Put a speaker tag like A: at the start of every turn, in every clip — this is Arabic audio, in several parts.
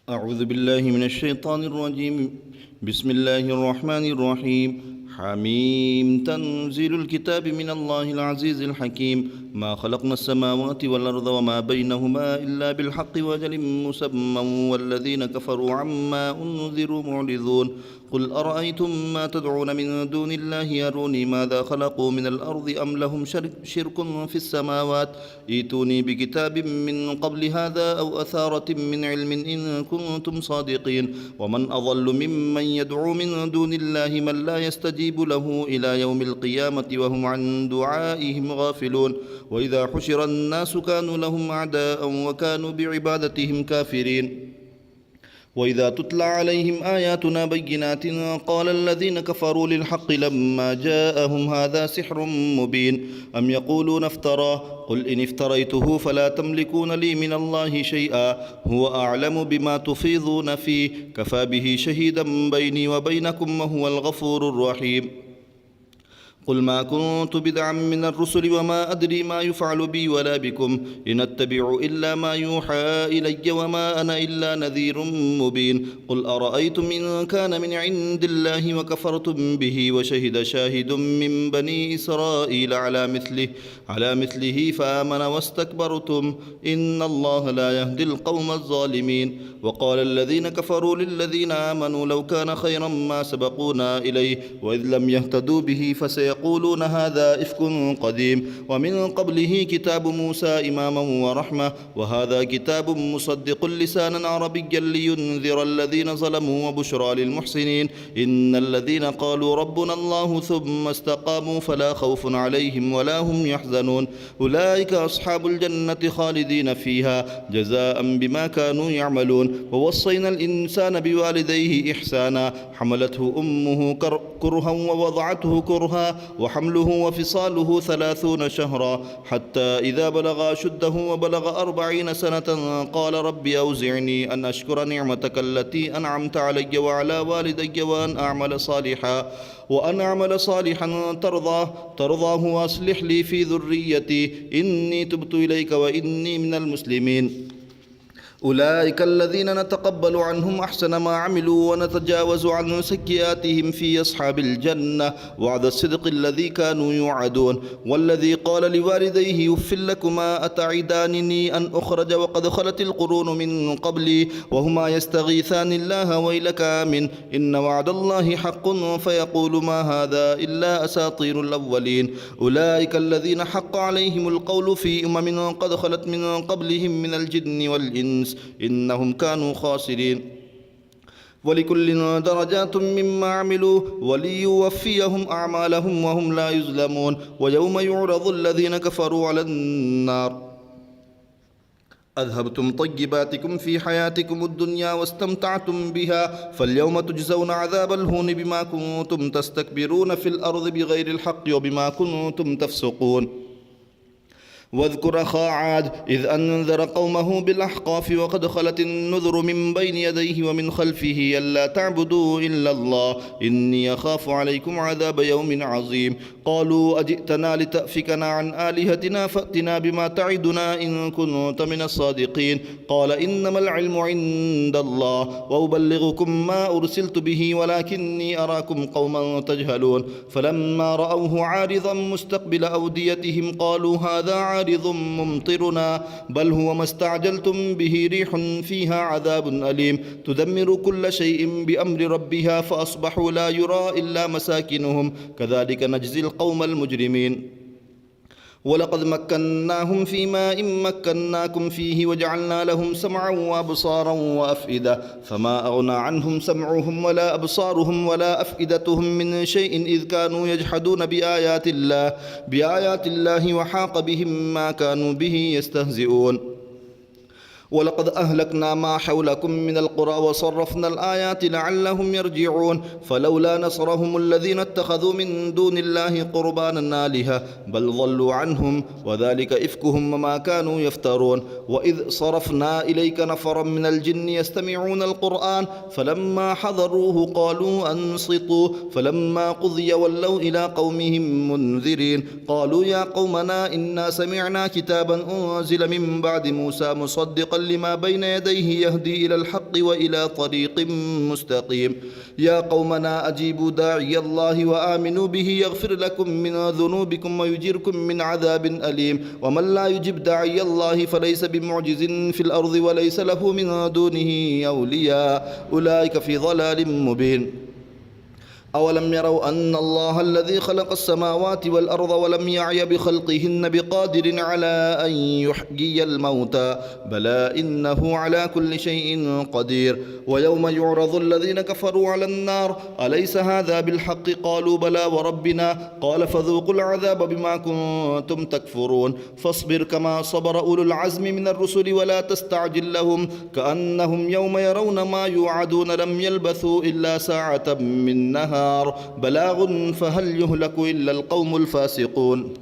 A: أعوذ بالله من الشيطان الرجيم. بسم الله الرحمن الرحيم. حميم تنزيل الكتاب من الله العزيز الحكيم. ما خلقنا السماوات والأرض وما بينهما إلا بالحق وأجل مسمى والذين كفروا عما أنذروا معرضون. قل أرأيتم ما تدعون من دون الله أروني ماذا خلقوا من الأرض أم لهم شرك في السماوات ائتوني بكتاب من قبل هذا أو أثارة من علم إن كنتم صادقين. ومن أضل ممن يدعو من دون الله من لا يستجيب له إلى يوم القيامة وهم عن دعائهم غافلون. وإذا حشر الناس كانوا لهم أعداء وكانوا بعبادتهم كافرين. وإذا تتلى عليهم آياتنا بينات قال الذين كفروا للحق لما جاءهم هذا سحر مبين أم يقولون افتراه قل إن افتريته فلا تملكون لي من الله شيئا هو أعلم بما تفيضون فيه كفى به شهيدا بيني وبينكم وهو الغفور الرحيم. قل ما كنت بدعا من الرسل وما أدري ما يفعل بي ولا بكم إن أتبع إلا ما يوحى إلي وما أنا إلا نذير مبين. قل أرأيتم إن كان من عند الله وكفرتم به وشهد شاهد من بني إسرائيل على مثله فآمن واستكبرتم إن الله لا يهدي القوم الظالمين. وقال الذين كفروا للذين آمنوا لو كان خيرا ما سبقونا إليه وإذ لم يهتدوا به فسيقولون هذا إفك قديم ومن قبله كتاب موسى إماما ورحمة وهذا كتاب مصدق لسانا عربيا لينذر الذين ظلموا وبشرى للمحسنين. إن الذين قالوا ربنا الله ثم استقاموا فلا خوف عليهم ولا هم يحزنون أولئك أصحاب الجنة خالدين فيها جزاء بما كانوا يعملون. ووصينا الإنسان بوالديه إحسانا حملته أمه كرها ووضعته كرها وحمله وفصاله 30 شهرا حتى إذا بلغ أشده وبلغ 40 سنة قال رب أوزعني أن أشكر نعمتك التي أنعمت علي وعلى والدي وأن أعمل صالحا ترضاه وأصلح لي في ذريتي إني تبت إليك وإني من المسلمين. أولئك الذين نتقبل عنهم أحسن ما عملوا ونتجاوز عن سيئاتهم في أصحاب الجنة وعد الصدق الذي كانوا يوعدون. والذي قال لوالديه أف لكما أتعدانني أن أخرج وقد خلت القرون من قبلي وهما يستغيثان الله ويلك آمن إن وعد الله حق فيقول ما هذا إلا أساطير الأولين. أولئك الذين حق عليهم القول في قد خلت من قبلهم من الجن والإنس إنهم كانوا خاسرين. ولكل درجات مما عملوا وليوفيهم أعمالهم وهم لا يظلمون. ويوم يعرض الذين كفروا على النار أذهبتم طيباتكم في حياتكم الدنيا واستمتعتم بها فاليوم تجزون عذاب الهون بما كنتم تستكبرون في الأرض بغير الحق وبما كنتم تفسقون. واذكر أخا عاد إذ أنذر قومه بالأحقاف وقد خلت النذر من بين يديه ومن خلفه ألا تعبدوا إلا الله إني أخاف عليكم عذاب يوم عظيم. قالوا أجئتنا لتأفكنا عن آلهتنا فأتنا بما تعدنا إن كنت من الصادقين. قال إنما العلم عند الله وأبلغكم ما أرسلت به ولكني أراكم قوما تجهلون. فلما رأوه عارضا مستقبل أوديتهم قالوا هذا عارض ممطرنا بل هو ما استعجلتم به ريح فيها عذاب أليم تدمر كل شيء بأمر ربها فأصبحوا لا يرى إلا مساكنهم كذلك نجزي القوم المجرمين. ولقد مكناهم في ماء مكناكم فيه وجعلنا لهم سمعا وأبصارا وأفئدة فما أغنى عنهم سمعهم ولا أبصارهم ولا أفئدتهم من شيء إذ كانوا يجحدون بآيات الله وحاق بهم ما كانوا به يستهزئون. ولقد أهلكنا ما حولكم من القرى وصرفنا الآيات لعلهم يرجعون. فلولا نصرهم الذين اتخذوا من دون الله قربانا آلهة بل ضلوا عنهم وذلك إفكهم وما كانوا يفترون. وإذ صرفنا إليك نفرا من الجن يستمعون القرآن فلما حضروه قالوا أنصتوا فلما قضي ولوا إلى قومهم منذرين. قالوا يا قومنا إنا سمعنا كتابا أنزل من بعد موسى مصدقا لما بين يديه يهدي إلى الحق وإلى طريق مستقيم. يا قومنا أجيبوا داعي الله وآمنوا به يغفر لكم من ذنوبكم ويجيركم من عذاب أليم. ومن لا يجب داعي الله فليس بمعجز في الأرض وليس له من دونه أولياء أولئك في ضلال مبين. أولم يروا أن الله الذي خلق السماوات والأرض ولم يعي بخلقهن بقادر على أن يحيي الموتى بلى إنه على كل شيء قدير. ويوم يعرض الذين كفروا على النار أليس هذا بالحق قالوا بلى وربنا قال فذوقوا العذاب بما كنتم تكفرون. فاصبر كما صبر أولو العزم من الرسل ولا تستعجل لهم كأنهم يوم يرون ما يوعدون لم يلبثوا إلا ساعة من نهار بلاغ فهل يهلك إلا القوم الفاسقون.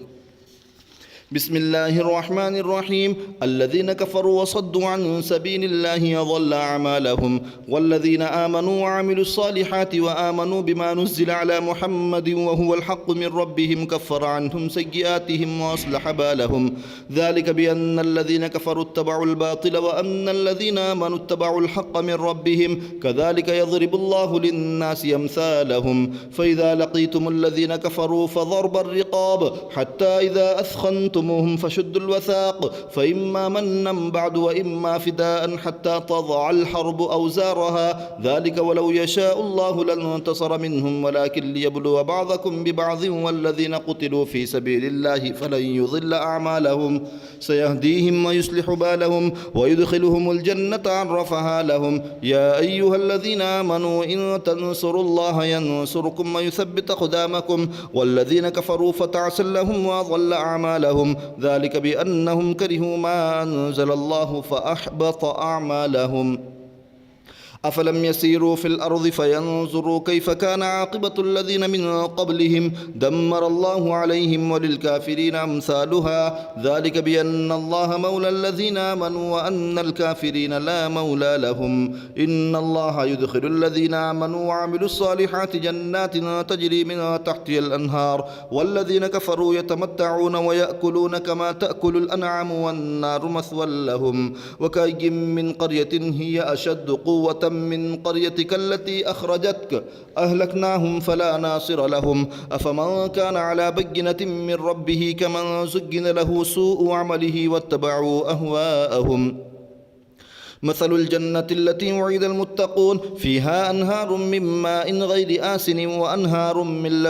A: بسم الله الرحمن الرحيم. الذين كفروا وصدوا عن سبيل الله أضل أعمالهم والذين آمنوا وعملوا الصالحات وآمنوا بما نزل على محمد وهو الحق من ربهم كفر عنهم سيئاتهم وأصلح بالهم. ذلك بأن الذين كفروا اتبعوا الباطل وأن الذين آمنوا اتبعوا الحق من ربهم كذلك يضرب الله للناس أمثالهم. فإذا لقيتم الذين كفروا فضرب الرقاب حتى إذا أثخنتم فشدوا الوثاق فإما منا بعد وإما فداء حتى تضع الحرب أوزارها ذلك ولو يشاء الله لانتصر منهم ولكن ليبلو بعضكم ببعض والذين قتلوا في سبيل الله فلن يضل أعمالهم سيهديهم ويصلح بالهم ويدخلهم الجنة عرفها لهم. يا أيها الذين آمنوا إن تنصروا الله ينصركم ويثبت أقدامكم والذين كفروا فتعس لهم وأضل أعمالهم ذلك بأنهم كرهوا ما أنزل الله فأحبط أعمالهم. أفلم يسيروا في الأرض فينظروا كيف كان عاقبة الذين من قبلهم دمر الله عليهم وللكافرين أمثالها ذلك بأن الله مولى الذين آمنوا وأن الكافرين لا مولى لهم. إن الله يدخل الذين آمنوا وعملوا الصالحات جنات تجري من تحتها الأنهار والذين كفروا يتمتعون ويأكلون كما تأكل الأنعام والنار مثوى لهم. وكأي من قرية هي أشد قوة من قريتك التي أخرجتك أهلكناهم فلا ناصر لهم. أفمن كان على بينة من ربه كمن زين له سوء عمله واتبعوا أهواءهم. مثل الجنة التي وعد المتقون فيها أنهار من ماء غير آسن وأنهار من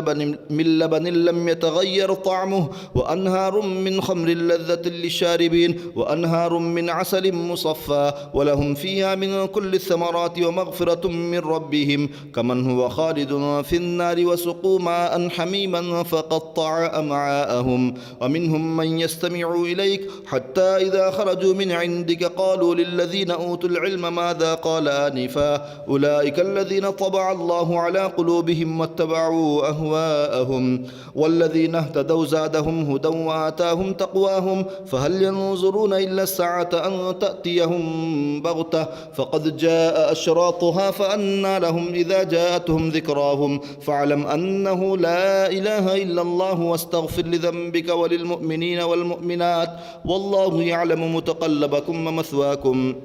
A: لبن لم يتغير طعمه وأنهار من خمر لذة للشاربين وأنهار من عسل مصفى ولهم فيها من كل الثمرات ومغفرة من ربهم كمن هو خالد في النار وسقوا ماء حميما فقطع أمعاءهم. ومنهم من يستمع إليك حتى إذا خرجوا من عندك قالوا للذين أوتوا العلم ماذا قال آنفا أولئك الذين طبع الله على قلوبهم واتبعوا أهواءهم. والذين اهتدوا زادهم هدى وآتاهم تقواهم فهل ينظرون إلا الساعة أن تأتيهم بغتة فقد جاء أشراطها فأنى لهم إذا جاءتهم ذكراهم. فاعلم أنه لا إله إلا الله واستغفر لذنبك وللمؤمنين والمؤمنات والله يعلم متقلبكم ومثواكم.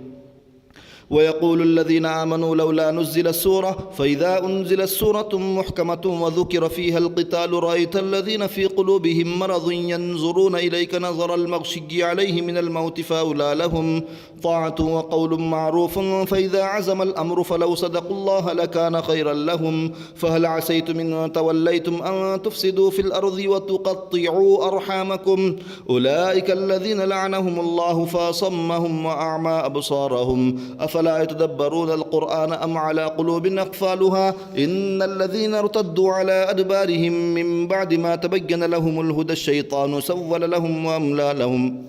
A: ويقول الذين آمنوا لولا نزل السورة فإذا أنزلت سورة محكمة وذكر فيها القتال رأيت الذين في قلوبهم مرض ينظرون إليك نظر المغشي عليه من الموت فأولى لهم طاعة وقول معروف فإذا عزم الأمر فلو صدقوا الله لكان خيرا لهم. فهل عسيتم إن توليتم أن تفسدوا في الأرض وتقطعوا أرحامكم أولئك الذين لعنهم الله فأصمهم وأعمى أبصارهم. أفلا يتدبرون القرآن أم على قلوب أقفالها إن الذين ارتدوا على أدبارهم من بعد ما تبين لهم الهدى الشيطان سول لهم وأملى لهم.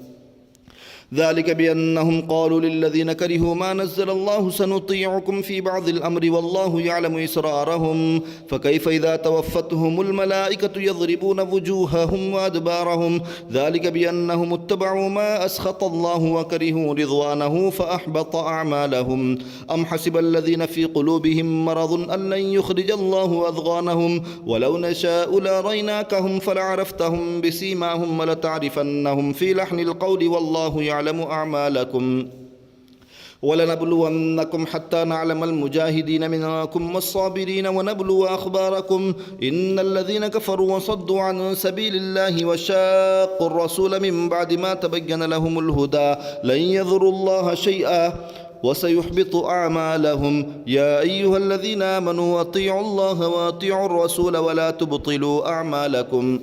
A: ذلك بأنهم قالوا للذين كرهوا ما نزل الله سنطيعكم في بعض الأمر والله يعلم إسرارهم. فكيف إذا توفتهم الملائكة يضربون وجوههم وأدبارهم ذلك بأنهم اتبعوا ما أسخط الله وكرهوا رضوانه فأحبط أعمالهم. أم حسب الذين في قلوبهم مرض أن لن يخرج الله أضغانهم ولو نشاء لأريناكهم فلعرفتهم بسيماهم ولتعرفنهم في لحن القول والله يعلم أعمالكم. ولنبلونكم حتى نعلم المجاهدين منكم والصابرين ونبلو أخباركم إن الذين كفروا وصدوا عن سبيل الله وشاقوا الرسول من بعد ما تبين لهم الهدى لن يضروا الله شيئا وسيحبط أعمالهم يا أيها الذين آمنوا أطيعوا الله وأطيعوا الرسول ولا تبطلوا أعمالكم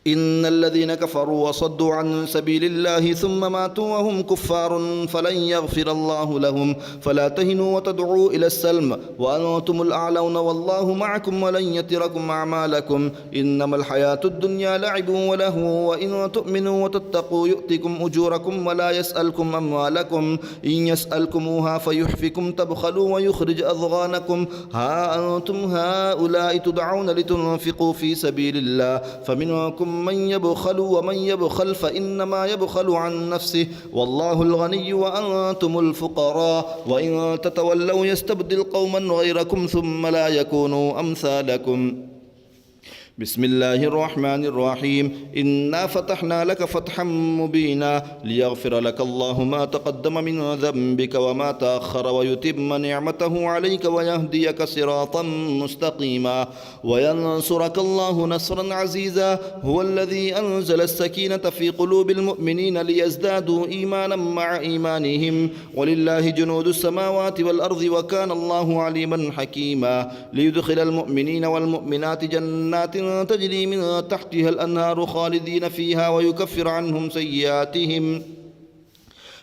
A: إن الذين كفروا وصدوا عن سبيل الله ثم ماتوا وهم كفار فلن يغفر الله لهم فلا تهنوا وتدعوا إلى السلم وأنتم الأعلون والله معكم ولن يتركم أعمالكم إنما الحياة الدنيا لعب ولهو وإن تؤمنوا وتتقوا يؤتكم أجوركم ولا يسألكم أموالكم إن يسألكموها فيحفكم تبخلوا ويخرج أضغانكم ها أنتم هؤلاء تدعون لتنفقوا في سبيل الله فمنكم من يبخل ومن يبخل فإنما يبخل عن نفسه والله الغني وأنتم الفقراء وإن تتولوا يستبدل قوما غيركم ثم لا يكونوا أمثالكم بسم الله الرحمن الرحيم إنا فتحنا لك فتحا مبينا ليغفر لك الله ما تقدم من ذنبك وما تأخر ويتم نعمته عليك ويهديك صراطا مستقيما وينصرك الله نصرا عزيزا هو الذي أنزل السكينة في قلوب المؤمنين ليزدادوا إيمانا مع إيمانهم ولله جنود السماوات والأرض وكان الله عليما حكيما ليدخل المؤمنين والمؤمنات جنات تجري من تحتها الأنهار خالدين فيها ويكفر عنهم سيئاتهم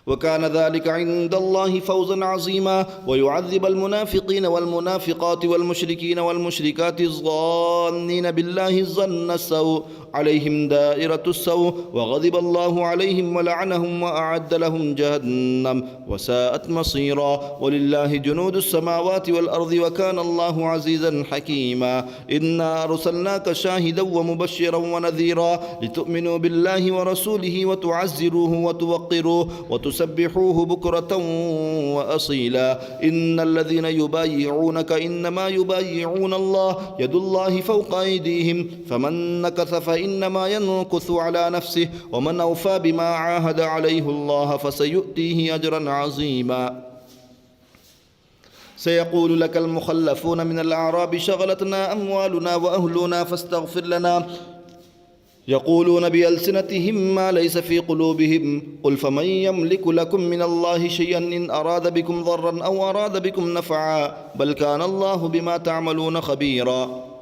A: وكان ذلك عند الله فوزا عظيما ويعذب المنافقين والمنافقات والمشركين والمشركات الظانين بالله الظن السوء عليهم دائرة السوء وغضب الله عليهم ولعنهم وأعد لهم جهنم وساءت مصيرا ولله جنود السماوات والأرض وكان الله عزيزا حكيما إنا أرسلناك شاهدا ومبشرا ونذيرا لتؤمنوا بالله ورسوله وتعزروه وتوقروه وتسبحوه بكرة وأصيلا إن الذين يبايعونك إنما يبايعون الله يد الله فوق أيديهم فمن نكث فإنما ينكث على نفسه ومن أوفى بما عاهد عليه الله فسيؤتيه أجرا عظيما سيقول لك المخلفون من الأعراب شغلتنا أموالنا وأهلنا فاستغفر لنا يقولون بألسنتهم ما ليس في قلوبهم قل فمن يملك لكم من الله شيئا إن أراد بكم ضرا أو أراد بكم نفعا بل كان الله بما تعملون خبيرا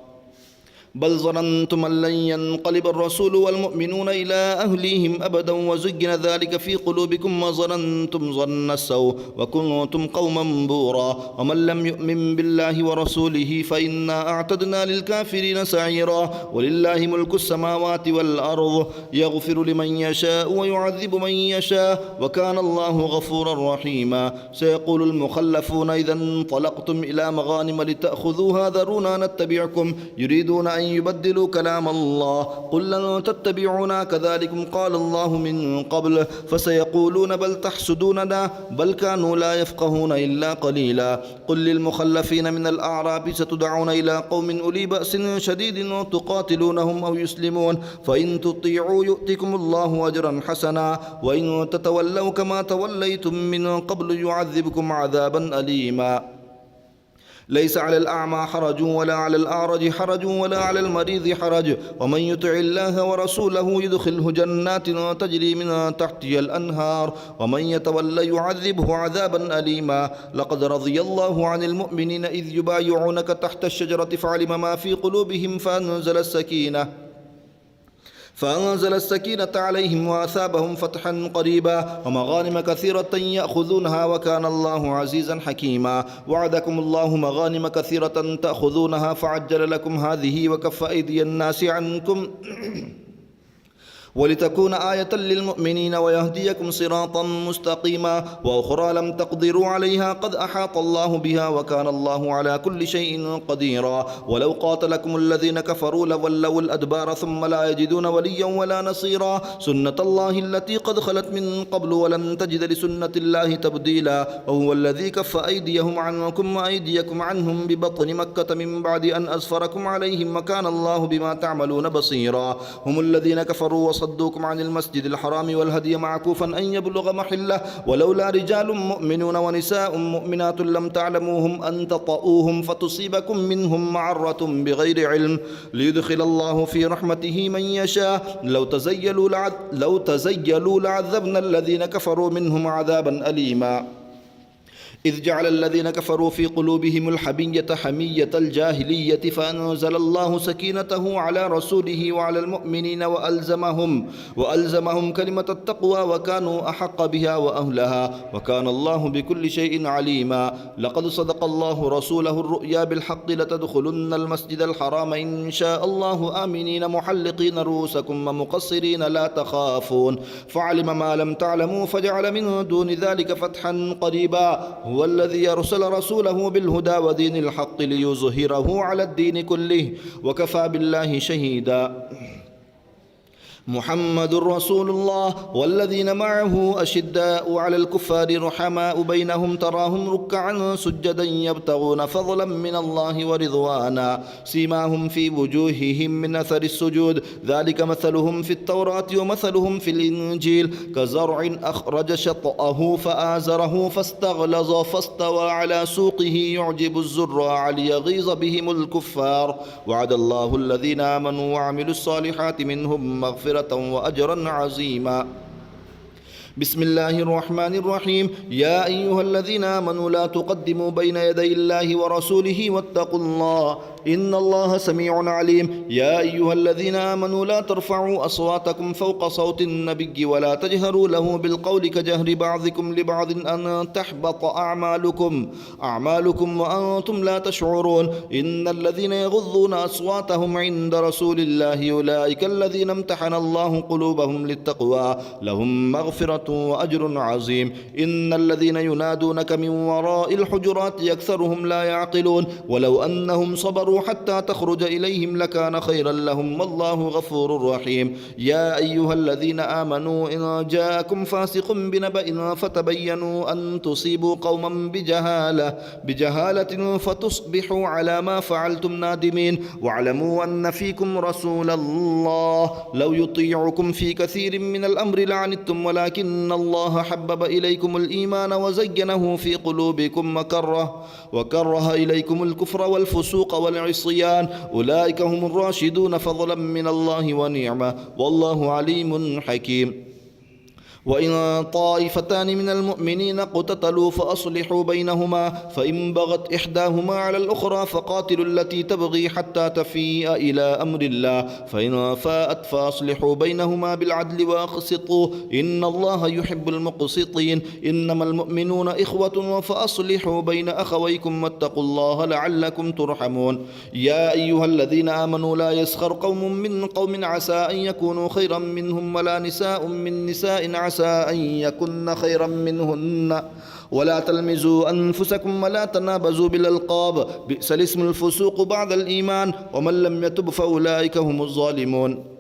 A: بل ظننتم أن لن ينقلب الرسول والمؤمنون إلى أهليهم أبدا وزين ذلك في قلوبكم وظننتم ظن السوء وكنتم قوما بورا ومن لم يؤمن بالله ورسوله فإنا أعتدنا للكافرين سعيرا ولله ملك السماوات والأرض يغفر لمن يشاء ويعذب من يشاء وكان الله غفورا رحيما سيقول المخلفون إذا انطلقتم إلى مغانم لتأخذوها ذرونا نتبعكم يريدون أن يبدلوا كلام الله قل لن تتبعونا كذلكم قال الله من قبل فسيقولون بل تحسدوننا بل كانوا لا يفقهون إلا قليلا قل للمخلفين من الأعراب ستدعون إلى قوم أولي بأس شديد تقاتلونهم أو يسلمون فإن تطيعوا يؤتكم الله أجرا حسنا وإن تتولوا كما توليتم من قبل يعذبكم عذابا أليما ليس على الأعمى حرج ولا على الأعرج حرج ولا على المريض حرج ومن يطع الله ورسوله يدخله جنات تجري من تحتها الأنهار ومن يتولى يعذبه عذابا أليما لقد رضي الله عن المؤمنين إذ يبايعونك تحت الشجرة فعلم ما في قلوبهم فأنزل السكينة عليهم وأثابهم فتحا قريبا ومغانم كثيرة يأخذونها وكان الله عزيزا حكيما وعدكم الله مغانم كثيرة تأخذونها فعجل لكم هذه وكف أيدي الناس عنكم ولتكون آية للمؤمنين ويهديكم صراطا مستقيما وأخرى لم تقدروا عليها قد أحاط الله بها وكان الله على كل شيء قديرا ولو قاتلكم الذين كفروا لولوا الأدبار ثم لا يجدون وليا ولا نصيرا سنة الله التي قد خلت من قبل ولن تجد لسنة الله تبديلا وهو الذي كف أيديهم عنكم وأيديكم عنهم ببطن مكة من بعد أن أسفركم عليهم وكان الله بما تعملون بصيرا هم الذين كفروا وصدوكم عن المسجد الحرام والهدي معكوفا أن يبلغ محله ولولا رجال مؤمنون ونساء مؤمنات لم تعلموهم أن تطؤوهم فتصيبكم منهم معرة بغير علم ليدخل الله في رحمته من يشاء لو تزيلوا لعذبنا الذين كفروا منهم عذابا أليما إذ جعل الذين كفروا في قلوبهم الحمية حمية الجاهلية فأنزل الله سكينته على رسوله وعلى المؤمنين وألزمهم كلمة التقوى وكانوا أحق بها وأهلها وكان الله بكل شيء عليما لقد صدق الله رسوله الرؤيا بالحق لتدخلن المسجد الحرام إن شاء الله آمنين محلقين رؤوسكم ومقصرين لا تخافون فعلم ما لم تعلموا فجعل من دون ذلك فتحا قريبا هو الذي أرسل رسوله بالهدى ودين الحق ليظهره على الدين كله وكفى بالله شهيدا محمد رسول الله والذين معه أشداء على الكفار رحماء بينهم تراهم ركعا سجدا يبتغون فضلا من الله ورضوانا سيماهم في وجوههم من أثر السجود ذلك مثلهم في التوراة ومثلهم في الإنجيل كزرع أخرج شطأه فآزره فاستغلظ فاستوى على سوقه يعجب الزراع ليغيظ بهم الكفار وعد الله الذين آمنوا وعملوا الصالحات منهم مغفرة وأجرا عظيما بسم الله الرحمن الرحيم يا أيها الذين آمنوا لا تقدموا بين يدي الله ورسوله واتقوا الله إن الله سميع عليم يا أيها الذين آمنوا لا ترفعوا أصواتكم فوق صوت النبي ولا تجهروا له بالقول كجهر بعضكم لبعض أن تحبط أعمالكم وأنتم لا تشعرون إن الذين يغضون أصواتهم عند رسول الله أولئك الذين امتحن الله قلوبهم للتقوى لهم مغفرة وأجر عظيم إن الذين ينادونك من وراء الحجرات أكثرهم لا يعقلون ولو أنهم صبروا حتى تخرج إليهم لكان خيرا لهم والله غفور رحيم يا أيها الذين آمنوا إن جاءكم فاسق بنبأ فتبينوا أن تصيبوا قوما بجهالة فتصبحوا على ما فعلتم نادمين واعلموا أن فيكم رسول الله لو يطيعكم في كثير من الأمر لعنتم ولكن الله حبب إليكم الإيمان وزينه في قلوبكم وكره إليكم الكفر والفسوق والعصيان أولئك هم الراشدون فضلا من الله ونعمة والله عليم حكيم وإن طائفتان من المؤمنين اقتتلوا فأصلحوا بينهما فإن بغت إحداهما على الأخرى فقاتلوا التي تبغي حتى تفيء إلى أمر الله فإن فاءت فأصلحوا بينهما بالعدل وأقسطوا إن الله يحب المقسطين إنما المؤمنون إخوة فأصلحوا بين أخويكم واتقوا الله لعلكم ترحمون يا أيها الذين آمنوا لا يسخر قوم من قوم عسى أن يكونوا خيرا منهم ولا نساء من نساء عسى أن يكن خيرا منهن ولا تلمزوا أنفسكم ولا تنابزوا بالألقاب بئس الاسم الفسوق بعد الإيمان ومن لم يتب فأولئك هم الظالمون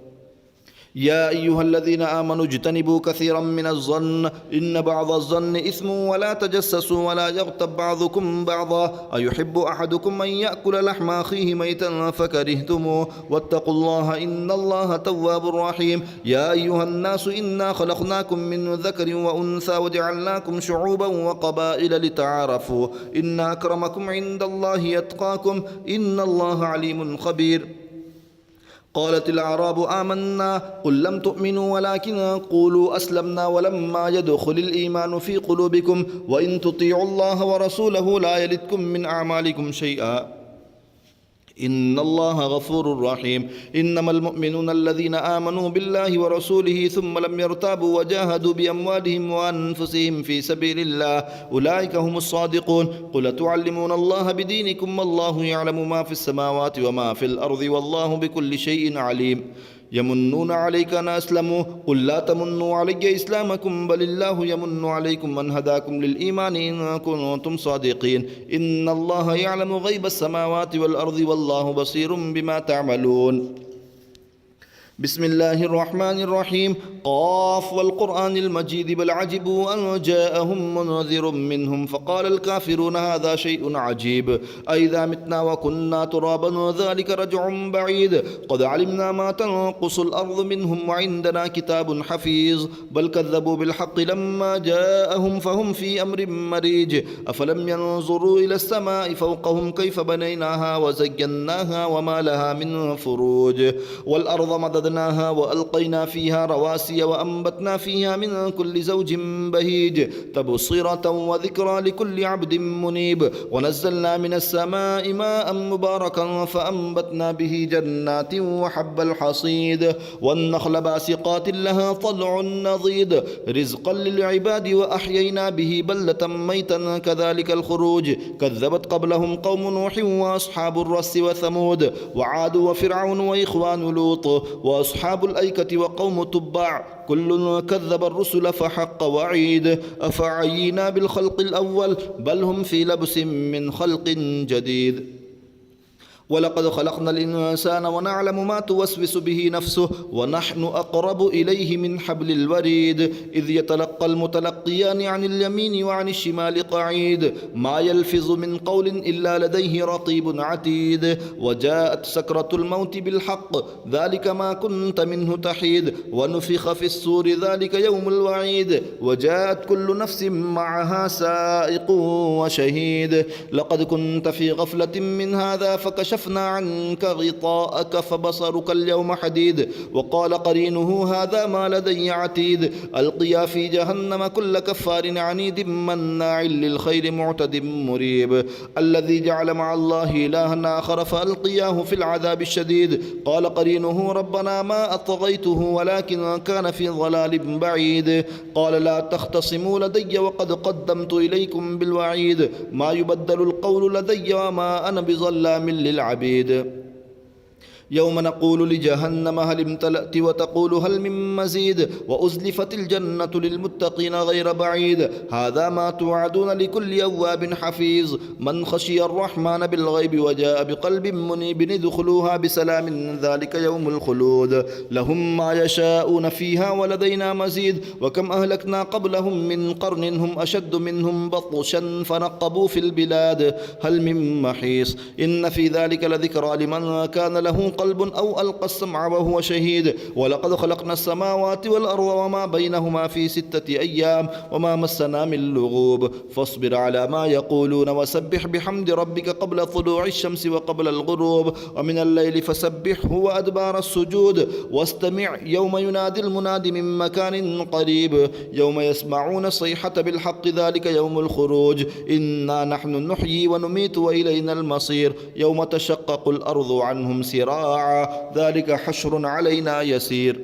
A: يا أيها الذين آمنوا اجتنبوا كثيرا من الظن إن بعض الظن إثم ولا تجسسوا ولا يغتب بعضكم بعضا أيحب أحدكم أن يأكل لحم أخيه ميتا فكرهتموه واتقوا الله إن الله تواب رحيم يا أيها الناس إنا خلقناكم من ذكر وأنثى وجعلناكم شعوبا وقبائل لتعارفوا إن أكرمكم عند الله يتقاكم إن الله عليم خبير قالت الأعراب آمنا قل لم تؤمنوا ولكن قولوا أسلمنا ولما يدخل الإيمان في قلوبكم وإن تطيعوا الله ورسوله لا يلدكم من أعمالكم شيئا إن الله غفور رحيم إنما المؤمنون الذين آمنوا بالله ورسوله ثم لم يرتابوا وجاهدوا بأموالهم وأنفسهم في سبيل الله أولئك هم الصادقون قل تعلمون الله بدينكم والله يعلم ما في السماوات وما في الأرض والله بكل شيء عليم يمنون عليك أن أسلموا قل لا تمنوا علي إسلامكم بل الله يمن عليكم من هداكم للإيمان إن كنتم صادقين إن الله يعلم غيب السماوات والأرض والله بصير بما تعملون بسم الله الرحمن الرحيم قاف والقرآن المجيد بل عجبوا أن جاءهم منذر منهم فقال الكافرون هذا شيء عجيب أئذا متنا وكنا ترابا ذلك رجع بعيد قد علمنا ما تنقص الأرض منهم وعندنا كتاب حفيظ بل كذبوا بالحق لما جاءهم فهم في أمر مريج أفلم ينظروا إلى السماء فوقهم كيف بنيناها وزيناها وما لها من فروج والأرض مددناها وألقينا فيها رواسي وأنبتنا فيها من كل زوج بهيج تبصرة وذكرى لكل عبد منيب ونزلنا من السماء ماء مباركا فأنبتنا به جنات وحب الحصيد والنخل باسقات لها طلع نضيد رزقا للعباد وأحيينا به بلة ميتا كذلك الخروج كذبت قبلهم قوم نوح وأصحاب الرس وثمود وعاد وفرعون وإخوان لوط وأصحاب الأيكة وقوم تبع كل كذب الرسل فحق وعيد أفعينا بالخلق الأول بل هم في لبس من خلق جديد ولقد خلقنا الإنسان ونعلم ما توسوس به نفسه ونحن أقرب إليه من حبل الوريد إذ يتلقى المتلقيان عن اليمين وعن الشمال قعيد ما يلفظ من قول إلا لديه رقيب عتيد وجاءت سكرة الموت بالحق ذلك ما كنت منه تحيد ونفخ في الصور ذلك يوم الوعيد وجاءت كل نفس معها سائق وشهيد لقد كنت في غفلة من هذا فكشفنا عنك غطاءك فبصرك اليوم حديد وقال قرينه هذا ما لدي عتيد ألقيا في جهنم كل كفار عنيد مناع للخير معتد مريب الذي جعل مع الله إلها آخر فألقياه في العذاب الشديد قال قرينه ربنا ما أطغيته ولكن كان في ضلال بعيد قال لا تختصموا لدي وقد قدمت إليكم بالوعيد ما يبدل القول لدي وما أنا بظلام للعبيد يوم نقول لجهنم هل امتلأت وتقول هل من مزيد وأزلفت الجنة للمتقين غير بعيد هذا ما توعدون لكل أواب حفيظ من خشي الرحمن بالغيب وجاء بقلب منيب ادخلوها بسلام ذلك يوم الخلود لهم ما يشاءون فيها ولدينا مزيد وكم أهلكنا قبلهم من قرن هم أشد منهم بطشا فنقبوا في البلاد هل من محيص إن في ذلك لذكرى لمن كان له قلب أو ألقى السمع وهو شهيد ولقد خلقنا السماوات والأرض وما بينهما في 6 أيام وما مسنا من لغوب فاصبر على ما يقولون وسبح بحمد ربك قبل طلوع الشمس وقبل الغروب ومن الليل فسبحه وأدبار السجود واستمع يوم ينادي المناد من مكان قريب يوم يسمعون الصيحة بالحق ذلك يوم الخروج إنا نحن نحيي ونميت وإلينا المصير يوم تشقق الأرض عنهم سراعا ذلك حشر علينا يسير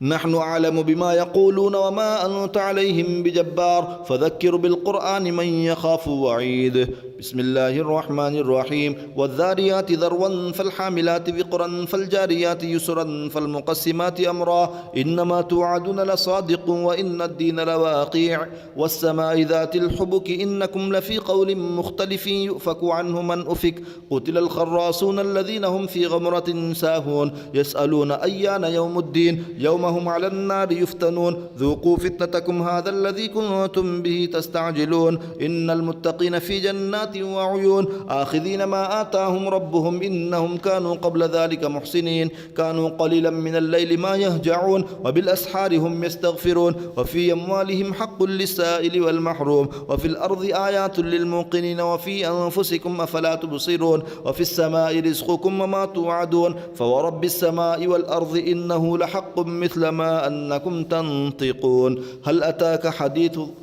A: نحن أعلم بما يقولون وما أنت عليهم بجبار فذكر بالقرآن من يخاف وعيد بسم الله الرحمن الرحيم والذاريات ذروا فالحاملات وقرا فالجاريات يسرا فالمقسمات أمرا إنما توعدون لصادق وإن الدين لواقع والسماء ذات الحبك إنكم لفي قول مختلف يؤفك عنه من أفك قتل الخراصون الذين هم في غمرة ساهون يسألون أيان يوم الدين يوم هم على النار يفتنون ذوقوا فتنتكم هذا الذي كنتم به تستعجلون إن المتقين في جنات وعيون آخذين ما آتاهم ربهم إنهم كانوا قبل ذلك محسنين كانوا قليلا من الليل ما يهجعون وبالأسحار هم يستغفرون وفي أموالهم حق للسائل والمحروم وفي الأرض آيات للموقنين وفي أنفسكم أفلا تبصرون وفي السماء رزقكم وما توعدون فورب السماء والأرض إنه لحق مثل ما أنكم تنطقون هل أتاك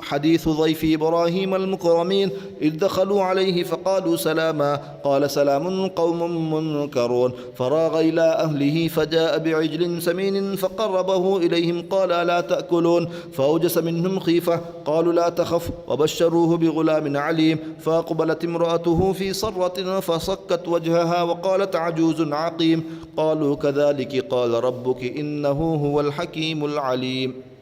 A: حديث ضيف إبراهيم المكرمين إذ دخلوا عليه فقالوا سلاما قال سلام قوم منكرون فراغ إلى أهله فجاء بعجل سمين فقربه إليهم قال لا تأكلون فأوجس منهم خيفة قالوا لا تخف وبشروه بغلام عليم فأقبلت امرأته في صرة فصكت وجهها وقالت عجوز عقيم قالوا كذلك قال ربك إنه هو الحكيم العليم